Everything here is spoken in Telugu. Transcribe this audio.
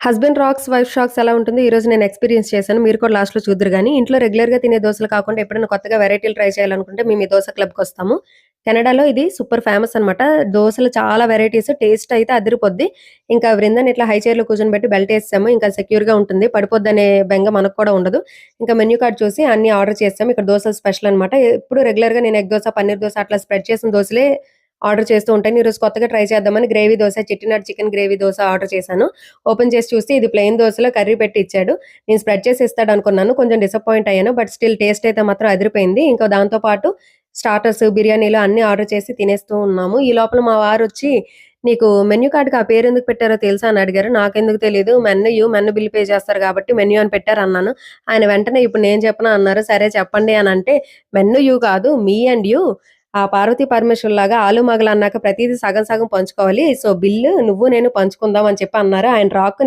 హస్బెండ్ రాక్స్, వైఫ్ షాక్స్ ఎలా ఉంటుంది? ఈరోజు నేను ఎక్స్‌పీరియన్స్ చేశాను. మీరు కూడా లాస్ట్‌లో చూద్దురు గానీ, ఇంట్లో రెగ్యులర్‌గా తినే దోసలు కాకుండా ఎప్పుడైనా కొత్తగా వెరైటీలు ట్రై చేయాలనుకుంటే మేము ఈ దోస క్లబ్‌కొస్తాము. కెనడాలో ఇది సూపర్ ఫేమస్ అనమాట. దోసలు చాలా వెరైటీస్. టేస్ట్ అయితే అదిరిపోద్ది. ఇంకా వృందాన్ని ఇట్లా హై చైర్‌లో కూర్చొనిబెట్టి బెల్టేసేసాము. ఇంకా సెక్యూర్‌గా ఉంటుంది. పడిపోద్దనే బెంగ మనకు కూడా ఉండదు. ఇంకా మెన్యూ కార్డ్ చూసి అన్నీ ఆర్డర్ చేసాము. ఇక్కడ దోసలు స్పెషల్ అనమాట. ఎప్పుడు రెగ్యులర్‌గా నేను ఎగ్ దోస, పన్నీర్ దోస అట్లా స్ప్రెడ్ చేసిన దోసలే ఆర్డర్ చేస్తూ ఉంటాను. ఈరోజు కొత్తగా ట్రై చేద్దామని gravy dosa, Chettinad chicken gravy dosa order చేశాను. ఓపెన్ చేసి చూస్తే ఇది ప్లెయిన్ దోసలో కర్రీ పెట్టి ఇచ్చాడు. నేను స్ప్రెడ్ చేసి ఇస్తాడనుకున్నాను. కొంచెం డిసప్పాయింట్ అయ్యాను. బట్ స్టిల్ టేస్ట్ అయితే మాత్రం అదిరిపోయింది. ఇంకా దాంతో పాటు స్టార్టర్స్, బిర్యానీలు అన్నీ ఆర్డర్ చేసి తినేస్తూ ఉన్నాము. ఈ లోపల మా వారొచ్చి "నీకు మెన్యూ కార్డ్‌కి ఆ పేరెందుకు పెట్టారో తెలుసా?" అని అడిగారు. నాకెందుకు తెలీదు. మెన్ను బిల్ పే చేస్తారు కాబట్టి మెన్యూ అని పెట్టారన్నాను. ఆయన వెంటనే "ఇప్పుడు నేను చెప్పనా?" అన్నారు. సరే చెప్పండి అనంటే, "మెన్ను యూ కాదు మీ అండ్ యూ. ఆ పార్వతీ పరమేశ్వరుల్లాగా ఆలు మగలు అన్నాక ప్రతీదీ సగం సగం పంచుకోవాలి. సో, బిల్లు నువ్వు నేను పంచుకుందాం" అని చెప్పి అన్నారు. ఆయన రాక్